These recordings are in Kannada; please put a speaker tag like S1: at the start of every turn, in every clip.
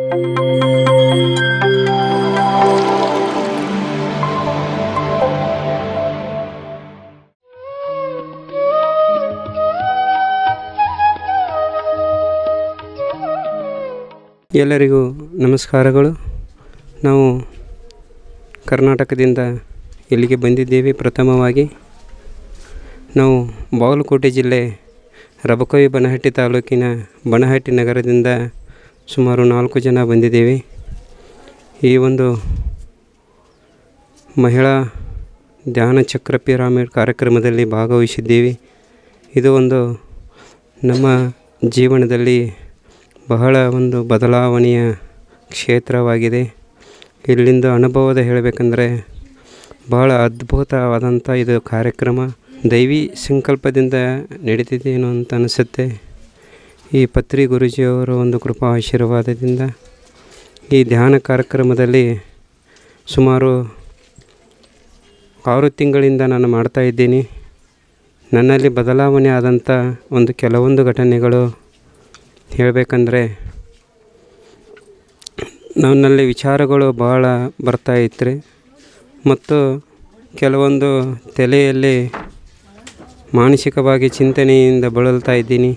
S1: ಎಲ್ಲರಿಗೂ ನಮಸ್ಕಾರಗಳು. ನಾವು ಕರ್ನಾಟಕದಿಂದ ಇಲ್ಲಿಗೆ ಬಂದಿದ್ದೇವೆ. ಪ್ರಥಮವಾಗಿ ನಾವು ಬಾಗಲಕೋಟೆ ಜಿಲ್ಲೆ ರಬಕವಿ ಬನಹಟ್ಟಿ ತಾಲೂಕಿನ ಬನಹಟ್ಟಿ ನಗರದಿಂದ ಸುಮಾರು 4 ಜನ ಬಂದಿದ್ದೇವೆ. ಈ ಒಂದು ಮಹಿಳಾ ಧ್ಯಾನ ಚಕ್ರ ಪಿರಾಮಿಡ್ ಕಾರ್ಯಕ್ರಮದಲ್ಲಿ ಭಾಗವಹಿಸಿದ್ದೇವೆ. ಇದು ಒಂದು ನಮ್ಮ ಜೀವನದಲ್ಲಿ ಬಹಳ ಒಂದು ಬದಲಾವಣೆಯ ಕ್ಷೇತ್ರವಾಗಿದೆ. ಇಲ್ಲಿಂದ ಅನುಭವದ ಹೇಳಬೇಕಂದ್ರೆ ಬಹಳ ಅದ್ಭುತವಾದಂಥ ಇದು ಕಾರ್ಯಕ್ರಮ ದೈವಿ ಸಂಕಲ್ಪದಿಂದ ನಡೀತಿದ್ದೇನೋ ಅಂತ ಅನಿಸುತ್ತೆ. ಈ ಪತ್ರಿ ಗುರೂಜಿಯವರ ಒಂದು ಕೃಪಾ ಆಶೀರ್ವಾದದಿಂದ ಈ ಧ್ಯಾನ ಕಾರ್ಯಕ್ರಮದಲ್ಲಿ ಸುಮಾರು 6 ತಿಂಗಳಿಂದ ನಾನು ಮಾಡ್ತಾಯಿದ್ದೀನಿ. ನನ್ನಲ್ಲಿ ಬದಲಾವಣೆ ಆದಂಥ ಕೆಲವೊಂದು ಘಟನೆಗಳು ಹೇಳಬೇಕಂದ್ರೆ, ನನ್ನಲ್ಲಿ ವಿಚಾರಗಳು ಭಾಳ ಬರ್ತಾಯಿತ್ತು ಮತ್ತು ಕೆಲವೊಂದು ತಲೆಯಲ್ಲಿ ಮಾನಸಿಕವಾಗಿ ಚಿಂತನೆಯಿಂದ ಬಳಲ್ತಾ ಇದ್ದೀನಿ.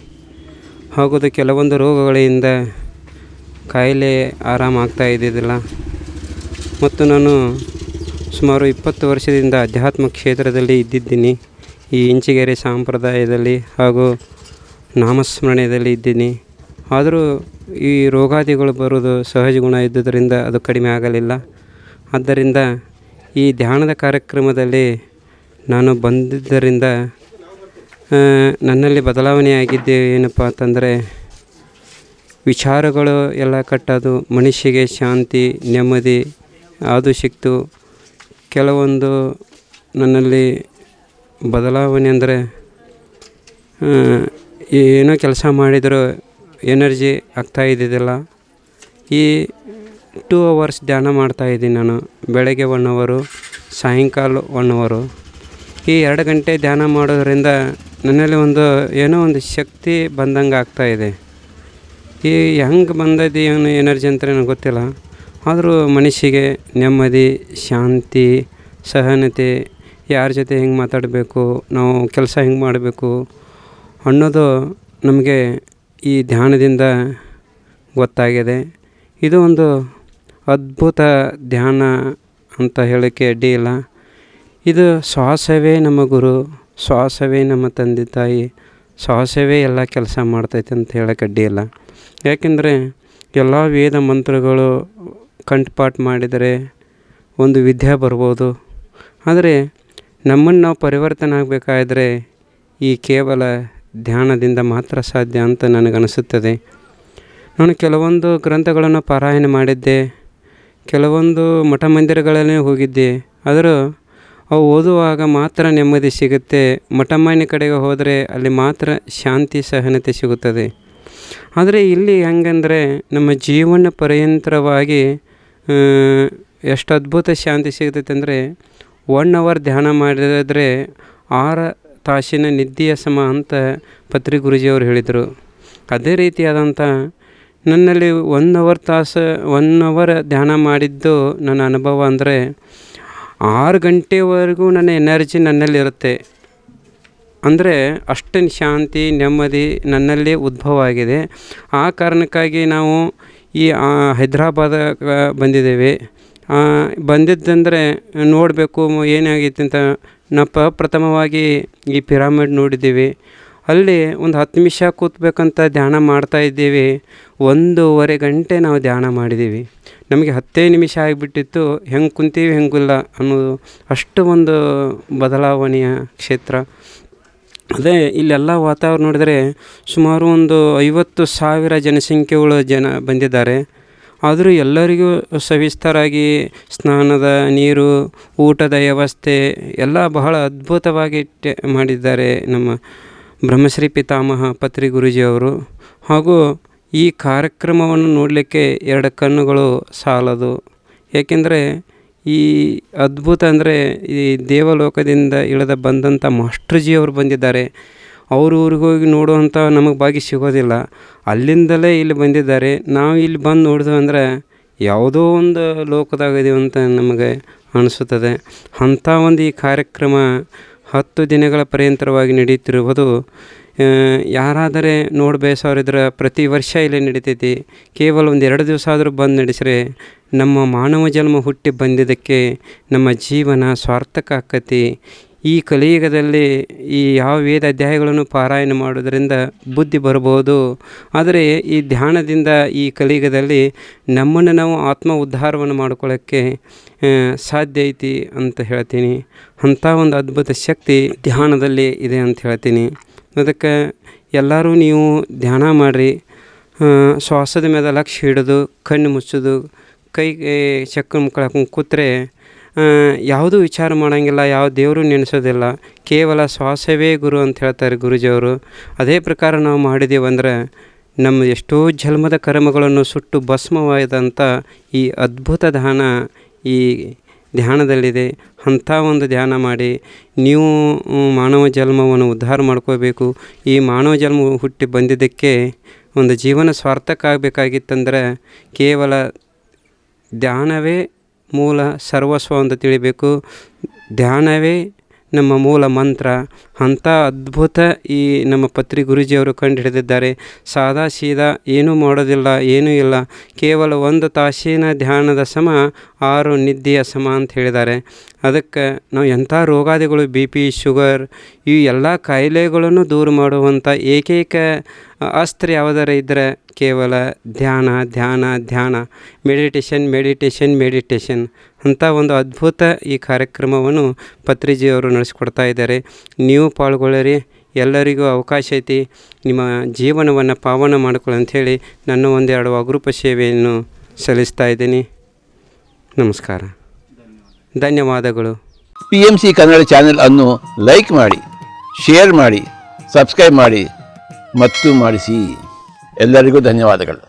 S1: ಹಾಗೂ ಕೆಲವೊಂದು ರೋಗಗಳಿಂದ ಕಾಯಿಲೆ ಆರಾಮಾಗ್ತಾ ಇದ್ದಿದ್ದಿಲ್ಲ. ಮತ್ತು ನಾನು ಸುಮಾರು 20 ವರ್ಷದಿಂದ ಅಧ್ಯಾತ್ಮ ಕ್ಷೇತ್ರದಲ್ಲಿ ಇದ್ದಿದ್ದೀನಿ. ಈ ಇಂಚಿಗೆರೆ ಸಂಪ್ರದಾಯದಲ್ಲಿ ಹಾಗೂ ನಾಮಸ್ಮರಣೆಯಲ್ಲಿ ಇದ್ದೀನಿ. ಆದರೂ ಈ ರೋಗಾದಿಗಳು ಬರೋದು ಸಹಜ ಗುಣ ಇದ್ದುದರಿಂದ ಅದು ಕಡಿಮೆ ಆಗಲಿಲ್ಲ. ಆದ್ದರಿಂದ ಈ ಧ್ಯಾನದ ಕಾರ್ಯಕ್ರಮದಲ್ಲಿ ನಾನು ಬಂದಿದ್ದರಿಂದ ನನ್ನಲ್ಲಿ ಬದಲಾವಣೆಯಾಗಿದ್ದೆ. ಏನಪ್ಪ ಅಂತಂದರೆ, ವಿಚಾರಗಳು ಎಲ್ಲ ಕಟ್ಟೋದು, ಮನುಷ್ಯಗೆ ಶಾಂತಿ ನೆಮ್ಮದಿ ಅದು ಸಿಕ್ತು. ಕೆಲವೊಂದು ನನ್ನಲ್ಲಿ ಬದಲಾವಣೆ ಅಂದರೆ, ಏನೋ ಕೆಲಸ ಮಾಡಿದರೂ ಎನರ್ಜಿ ಆಗ್ತಾ ಇದ್ದಿದ್ದಿಲ್ಲ. ಈ 2 hours ಧ್ಯಾನ ಮಾಡ್ತಾಯಿದ್ದೀನಿ ನಾನು. ಬೆಳಗ್ಗೆ 1 hour, ಸಾಯಂಕಾಲ 1 hour. ಈ 2 ಗಂಟೆ ಧ್ಯಾನ ಮಾಡೋದರಿಂದ ನನ್ನಲ್ಲಿ ಏನೋ ಒಂದು ಶಕ್ತಿ ಬಂದಂಗೆ ಆಗ್ತಾಯಿದೆ. ಈ ಹೆಂಗೆ ಬಂದದ್ದು ಏನು ಎನರ್ಜಿ ಅಂತ ನನಗೆ ಗೊತ್ತಿಲ್ಲ. ಆದರೂ ಮನುಷ್ಯಗೆ ನೆಮ್ಮದಿ, ಶಾಂತಿ, ಸಹನತೆ, ಯಾರ ಜೊತೆ ಹೆಂಗೆ ಮಾತಾಡಬೇಕು, ನಾವು ಕೆಲಸ ಹೆಂಗೆ ಮಾಡಬೇಕು ಅನ್ನೋದು ನಮಗೆ ಈ ಧ್ಯಾನದಿಂದ ಗೊತ್ತಾಗಿದೆ. ಇದು ಒಂದು ಅದ್ಭುತ ಧ್ಯಾನ ಅಂತ ಹೇಳೋಕ್ಕೆ ಅಡ್ಡಿ ಇಲ್ಲ. ಇದು ಶ್ವಾಸವೇ ನಮ್ಮ ಗುರು, ಶ್ವಾಸವೇ ನಮ್ಮ ತಂದೆ ತಾಯಿ, ಶ್ವಾಸವೇ ಎಲ್ಲ ಕೆಲಸ ಮಾಡ್ತೈತೆ ಅಂತ ಹೇಳೋಕ್ಕೆ ಅಡ್ಡಿ ಇಲ್ಲ. ಯಾಕೆಂದರೆ ಎಲ್ಲ ವೇದ ಮಂತ್ರಗಳು ಕಂಠಪಾಠ ಮಾಡಿದರೆ ಒಂದು ವಿದ್ಯೆ ಬರ್ಬೋದು. ಆದರೆ ನಮ್ಮನ್ನು ನಾವು ಪರಿವರ್ತನೆ ಆಗಬೇಕಾದ್ರೆ ಈ ಕೇವಲ ಧ್ಯಾನದಿಂದ ಮಾತ್ರ ಸಾಧ್ಯ ಅಂತ ನನಗನಿಸುತ್ತದೆ. ನಾನು ಕೆಲವೊಂದು ಗ್ರಂಥಗಳನ್ನು ಪಾರಾಯಣ ಮಾಡಿದ್ದೆ, ಕೆಲವೊಂದು ಮಠ ಮಂದಿರಗಳಲ್ಲಿ ಹೋಗಿದ್ದೆ. ಆದರೂ ಅವು ಓದುವಾಗ ಮಾತ್ರ ನೆಮ್ಮದಿ ಸಿಗುತ್ತೆ. ಮಠ ಮನೆ ಕಡೆಗೆ ಹೋದರೆ ಅಲ್ಲಿ ಮಾತ್ರ ಶಾಂತಿ ಸಹನತೆ ಸಿಗುತ್ತದೆ. ಆದರೆ ಇಲ್ಲಿ ಹೆಂಗಂದರೆ, ನಮ್ಮ ಜೀವನ ಪರ್ಯಂತರವಾಗಿ ಎಷ್ಟು ಅದ್ಭುತ ಶಾಂತಿ ಸಿಗ್ತೈತೆ ಅಂದರೆ, 1 hour ಧ್ಯಾನ ಮಾಡಿದರೆ 6 ತಾಸಿನ ನಿದ್ದೆಯ ಸಮ ಅಂತ ಪತ್ರಿ ಗುರೂಜಿಯವರು ಹೇಳಿದರು. ಅದೇ ರೀತಿಯಾದಂಥ ನನ್ನಲ್ಲಿ 1 hour ಧ್ಯಾನ ಮಾಡಿದ್ದು ನನ್ನ ಅನುಭವ ಅಂದರೆ, 6 ಗಂಟೆವರೆಗೂ ನನ್ನ ಎನರ್ಜಿ ನನ್ನಲ್ಲಿರುತ್ತೆ. ಅಂದರೆ ಅಷ್ಟು ಶಾಂತಿ ನೆಮ್ಮದಿ ನನ್ನಲ್ಲಿ ಉದ್ಭವ ಆಗಿದೆ. ಆ ಕಾರಣಕ್ಕಾಗಿ ನಾವು ಈ ಹೈದರಾಬಾದ ಬಂದಿದ್ದೇವೆ. ಬಂದಿದ್ದಂದರೆ ನೋಡಬೇಕು ಏನಾಗಿತ್ತು ಅಂತ. ಪ್ರಥಮವಾಗಿ ಈ ಪಿರಾಮಿಡ್ ನೋಡಿದ್ದೀವಿ. ಅಲ್ಲಿ 10 ನಿಮಿಷ ಕೂತ್ಬೇಕಂತ ಧ್ಯಾನ ಮಾಡ್ತಾಯಿದ್ದೀವಿ. 1.5 ಗಂಟೆ ನಾವು ಧ್ಯಾನ ಮಾಡಿದ್ದೀವಿ. ನಮಗೆ 10 ನಿಮಿಷ ಆಗಿಬಿಟ್ಟಿತ್ತು. ಹೆಂಗೆ ಕುಂತೀವಿ ಹೆಂಗಿಲ್ಲ ಅನ್ನೋದು ಅಷ್ಟು ಒಂದು ಬದಲಾವಣೆಯ ಕ್ಷೇತ್ರ. ಅದೇ ಇಲ್ಲೆಲ್ಲ ವಾತಾವರಣ ನೋಡಿದರೆ ಸುಮಾರು 50,000 ಜನಸಂಖ್ಯೆಗಳು ಬಂದಿದ್ದಾರೆ. ಆದರೂ ಎಲ್ಲರಿಗೂ ಸವಿಸ್ತರಾಗಿ ಸ್ನಾನದ ನೀರು, ಊಟದ ವ್ಯವಸ್ಥೆ ಎಲ್ಲ ಬಹಳ ಅದ್ಭುತವಾಗಿ ಮಾಡಿದ್ದಾರೆ ನಮ್ಮ ಬ್ರಹ್ಮಶ್ರೀ ಪಿತಾಮಹ ಪತ್ರಿ ಗುರೂಜಿಯವರು. ಹಾಗೂ ಈ ಕಾರ್ಯಕ್ರಮವನ್ನು ನೋಡಲಿಕ್ಕೆ 2 ಕಣ್ಣುಗಳು ಸಾಲದು. ಏಕೆಂದರೆ ಈ ಅದ್ಭುತ ಅಂದರೆ ಈ ದೇವಲೋಕದಿಂದ ಇಳಿದ ಬಂದಂಥ ಮಾಸ್ಟರ್ಜಿಯವರು ಬಂದಿದ್ದಾರೆ. ಅವ್ರ ಊರಿಗೆ ಹೋಗಿ ನೋಡುವಂಥ ನಮಗೆ ಭಾಗ್ಯ ಸಿಗೋದಿಲ್ಲ. ಅಲ್ಲಿಂದಲೇ ಇಲ್ಲಿ ಬಂದಿದ್ದಾರೆ. ನಾವು ಇಲ್ಲಿ ಬಂದು ನೋಡಿದ್ವಿ ಅಂದರೆ ಯಾವುದೋ ಒಂದು ಲೋಕದಾಗ ಇದೀವಿ ಅಂತ ನಮಗೆ ಅನಿಸುತ್ತದೆ. ಅಂಥ ಒಂದು ಈ ಕಾರ್ಯಕ್ರಮ 10 ದಿನಗಳ ಪರ್ಯಂತರವಾಗಿ ನಡೆಯುತ್ತಿರುವುದು. ಯಾರಾದರೆ ನೋಡಿ ಬೇಸವರಿದ್ರೆ ಪ್ರತಿ ವರ್ಷ ಇಲ್ಲಿ ನಡೀತೈತಿ. ಕೇವಲ ಒಂದು 2 ದಿವಸ ಆದರೂ ಬಂದು ನಡೆಸ್ರೆ ನಮ್ಮ ಮಾನವ ಜನ್ಮ ಹುಟ್ಟಿ ಬಂದಿದ್ದಕ್ಕೆ ನಮ್ಮ ಜೀವನ ಸಾರ್ಥಕ ಆಕ್ಕತಿ. ಈ ಕಲಿಯುಗದಲ್ಲಿ ಈ ಯಾವ ವೇದ ಅಧ್ಯಾಯಗಳನ್ನು ಪಾರಾಯಣ ಮಾಡೋದರಿಂದ ಬುದ್ಧಿ ಬರ್ಬೋದು. ಆದರೆ ಈ ಧ್ಯಾನದಿಂದ ಈ ಕಲಿಯುಗದಲ್ಲಿ ನಮ್ಮನ್ನು ನಾವು ಆತ್ಮ ಉದ್ಧಾರವನ್ನು ಮಾಡ್ಕೊಳ್ಳೋಕ್ಕೆ ಸಾಧ್ಯ ಐತಿ ಅಂತ ಹೇಳ್ತೀನಿ. ಅಂಥ ಒಂದು ಅದ್ಭುತ ಶಕ್ತಿ ಧ್ಯಾನದಲ್ಲಿ ಇದೆ ಅಂತ ಹೇಳ್ತೀನಿ. ಅದಕ್ಕೆ ಎಲ್ಲರೂ ನೀವು ಧ್ಯಾನ ಮಾಡಿರಿ. ಶ್ವಾಸದ ಮೇಲೆ ಲಕ್ಷ್ಯ ಹಿಡಿದು ಕಣ್ಣು ಮುಚ್ಚೋದು, ಕೈಗೆ ಚಕ್ರ ಮುಕ್ಕಳಕ್ಕೆ ಕೂತ್ರೆ ಯಾವುದೂ ವಿಚಾರ ಮಾಡೋಂಗಿಲ್ಲ, ಯಾವ ದೇವರು ನೆನೆಸೋದಿಲ್ಲ. ಕೇವಲ ಶ್ವಾಸವೇ ಗುರು ಅಂತ ಹೇಳ್ತಾರೆ ಗುರುಜಿಯವರು. ಅದೇ ಪ್ರಕಾರ ನಾವು ಮಾಡಿದ್ದೀವಂದ್ರೆ ನಮ್ಮ ಎಷ್ಟೋ ಜನ್ಮದ ಕರ್ಮಗಳನ್ನು ಸುಟ್ಟು ಭಸ್ಮವಾದಂಥ ಈ ಅದ್ಭುತ ಧ್ಯಾನ ಈ ಧ್ಯಾನದಲ್ಲಿದೆ. ಅಂಥ ಒಂದು ಧ್ಯಾನ ಮಾಡಿ ನೀವು ಮಾನವ ಜನ್ಮವನ್ನು ಉದ್ಧಾರ ಮಾಡ್ಕೋಬೇಕು. ಈ ಮಾನವ ಜನ್ಮ ಹುಟ್ಟಿ ಬಂದಿದ್ದಕ್ಕೆ ಒಂದು ಜೀವನ ಸಾರ್ಥಕ ಆಗಬೇಕಾಗಿತ್ತಂದ್ರೆ ಕೇವಲ ಧ್ಯಾನವೇ ಮೂಲ ಸರ್ವಸ್ವ ಅಂತ ತಿಳಿಬೇಕು. ಧ್ಯಾನವೇ ನಮ್ಮ ಮೂಲ ಮಂತ್ರ. ಅಂಥ ಅದ್ಭುತ ಈ ನಮ್ಮ ಪತ್ರಿ ಗುರೂಜಿಯವರು ಕಂಡು ಹಿಡಿದಿದ್ದಾರೆ. ಸಾದಾ ಸೀದಾ ಏನೂ ಮಾಡೋದಿಲ್ಲ, ಏನೂ ಇಲ್ಲ. ಕೇವಲ 1 ತಾಸಿನ ಧ್ಯಾನದ ಸಮ 6 ನಿದ್ದೆಯ ಸಮ ಅಂತ ಹೇಳಿದ್ದಾರೆ. ಅದಕ್ಕೆ ನಾವು ಎಂಥ ರೋಗಾದಿಗಳು BP ಶುಗರ್ ಈ ಎಲ್ಲ ಕಾಯಿಲೆಗಳನ್ನು ದೂರ ಮಾಡುವಂಥ ಏಕೈಕ ಅಸ್ತ್ರ ಯಾವುದಾರ ಇದ್ದರೆ ಕೇವಲ ಧ್ಯಾನ ಧ್ಯಾನ ಧ್ಯಾನ, ಮೆಡಿಟೇಷನ್ ಮೆಡಿಟೇಷನ್ ಮೆಡಿಟೇಷನ್. ಅಂಥ ಒಂದು ಅದ್ಭುತ ಈ ಕಾರ್ಯಕ್ರಮವನ್ನು ಪತ್ರಿಜಿಯವರು ನಡೆಸಿಕೊಡ್ತಾ ಇದ್ದಾರೆ. ನೀವು ಪಾಲ್ಗೊಳ್ಳಿರಿ. ಎಲ್ಲರಿಗೂ ಅವಕಾಶ ಐತಿ. ನಿಮ್ಮ ಜೀವನವನ್ನು ಪಾವನ ಮಾಡಿಕೊಳ್ಳಿ ಅಂಥೇಳಿ ನನ್ನ 1-2 ಅಗರೂಪ ಸೇವೆಯನ್ನು ಸಲ್ಲಿಸ್ತಾ ಇದ್ದೀನಿ. ನಮಸ್ಕಾರ, ಧನ್ಯವಾದಗಳು.
S2: PMC ಕನ್ನಡ ಚಾನೆಲ್ ಅನ್ನು ಲೈಕ್ ಮಾಡಿ, ಶೇರ್ ಮಾಡಿ, ಸಬ್ಸ್ಕ್ರೈಬ್ ಮಾಡಿ ಮತ್ತು ಮಾಡಿಸಿ. ಎಲ್ಲರಿಗೂ ಧನ್ಯವಾದಗಳು.